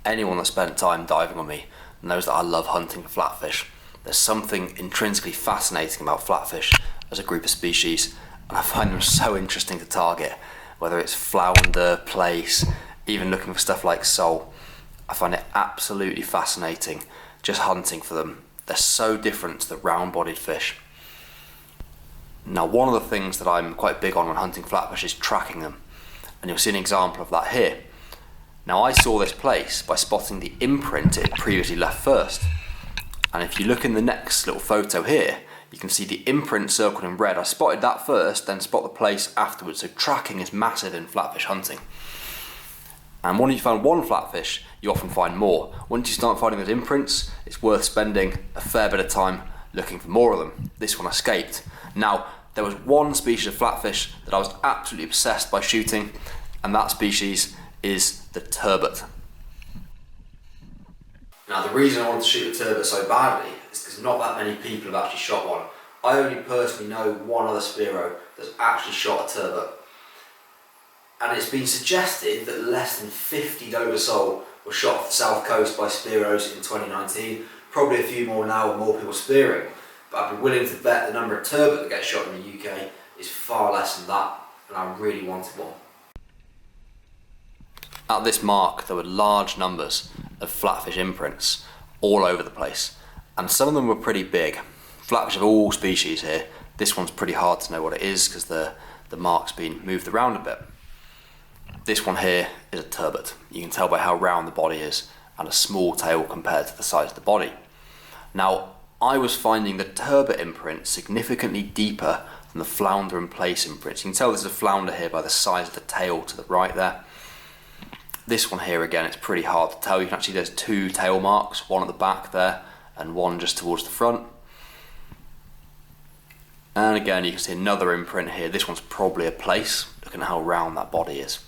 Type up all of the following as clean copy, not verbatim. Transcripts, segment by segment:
Anyone that spent time diving with me knows that I love hunting for flatfish. There's something intrinsically fascinating about flatfish as a group of species, and I find them so interesting to target, whether it's flounder, plaice, even looking for stuff like sole. I find it absolutely fascinating just hunting for them. They're so different to the round-bodied fish. Now, one of the things that I'm quite big on when hunting flatfish is tracking them, and you'll see an example of that here. Now, I saw this plaice by spotting the imprint it had previously left first, and if you look in the next little photo here, you can see the imprint circled in red. I spotted that first, then spot the plaice afterwards. So tracking is massive in flatfish hunting. And once you find one flatfish, you often find more. Once you start finding those imprints, it's worth spending a fair bit of time looking for more of them. This one escaped. Now, there was one species of flatfish that I was absolutely obsessed by shooting, and that species is the turbot. Now, the reason I wanted to shoot a turbot so badly is because not that many people have actually shot one. I only personally know one other Spearo that's actually shot a turbot. And it's been suggested that less than 50 Dover sole were shot off the south coast by Spearos in 2019. Probably a few more now with more people spearing. But I'd be willing to bet the number of turbot that get shot in the UK is far less than that, and I really wanted one. At this mark, there were large numbers of flatfish imprints all over the place, and some of them were pretty big. Flatfish of all species here. This one's pretty hard to know what it is because the mark's been moved around a bit. This one here is a turbot. You can tell by how round the body is and a small tail compared to the size of the body. Now, I was finding the turbot imprint significantly deeper than the flounder and plaice imprints. You can tell there's a flounder here by the size of the tail to the right there. This one here, again, it's pretty hard to tell. You can actually, there's two tail marks, one at the back there and one just towards the front. And again, you can see another imprint here. This one's probably a plaice, looking at how round that body is.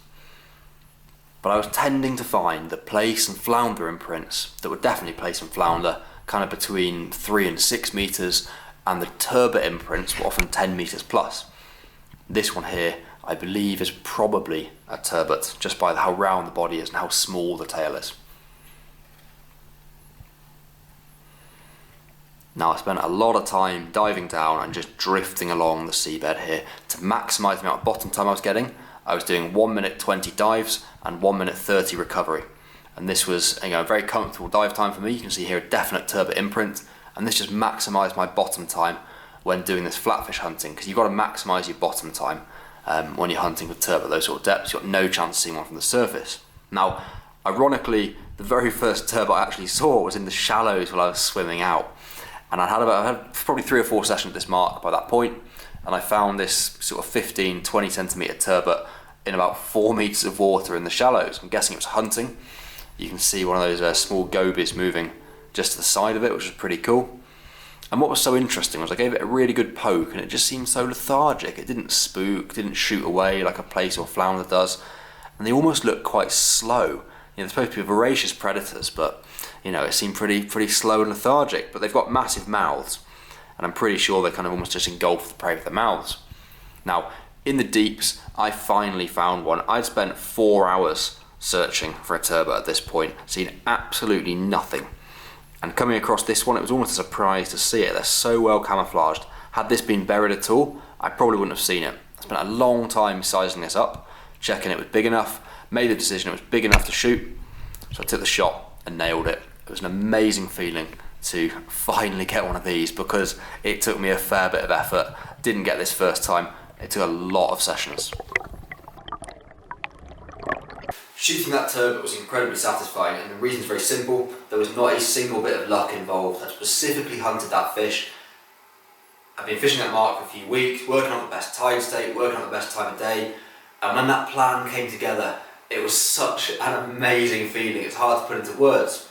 But I was tending to find the plaice and flounder imprints that were definitely plaice and flounder, kind of between 3 and 6 meters, and the turbot imprints were often 10 meters plus. This one here, I believe, is probably a turbot, just by how round the body is and how small the tail is. Now, I spent a lot of time diving down and just drifting along the seabed here to maximise the amount of bottom time I was getting. I was doing 1 minute 20 dives and 1 minute 30 recovery. And this was a very comfortable dive time for me. You can see here a definite turbot imprint, and this just maximised my bottom time when doing this flatfish hunting, because you've got to maximise your bottom time when you're hunting with turbot, those sort of depths. You've got no chance of seeing one from the surface. Now, ironically, the very first turbot I actually saw was in the shallows while I was swimming out. And I had probably 3 or 4 sessions at this mark by that point, and I found this sort of 15-20 centimetre turbot in about 4 meters of water in the shallows. I'm guessing it was hunting. You can see one of those small gobies moving just to the side of it, which was pretty cool. And what was so interesting was I gave it a really good poke and it just seemed so lethargic. It didn't spook, didn't shoot away like a plaice or flounder does, and they almost looked quite slow. They're supposed to be voracious predators, but it seemed pretty slow and lethargic. But they've got massive mouths, and I'm pretty sure they kind of almost just engulf the prey with their mouths. Now, in the deeps, I finally found one. I'd spent 4 hours searching for a turbot at this point, seen absolutely nothing. And coming across this one, it was almost a surprise to see it. They're so well camouflaged. Had this been buried at all, I probably wouldn't have seen it. I spent a long time sizing this up, checking it was big enough, made the decision it was big enough to shoot, so I took the shot and nailed it. It was an amazing feeling to finally get one of these, because it took me a fair bit of effort. Didn't get this first time. It took a lot of sessions. Shooting that turbot was incredibly satisfying, and the reason is very simple. There was not a single bit of luck involved. I specifically hunted that fish. I've been fishing that mark for a few weeks, working on the best tide state, working on the best time of day, and when that plan came together, it was such an amazing feeling. It's hard to put into words.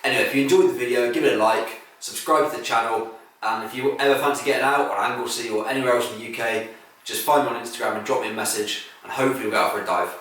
Anyway, if you enjoyed the video, give it a like, subscribe to the channel, and if you ever fancy getting out on Anglesey or anywhere else in the UK, just find me on Instagram and drop me a message, and hopefully we'll go out for a dive.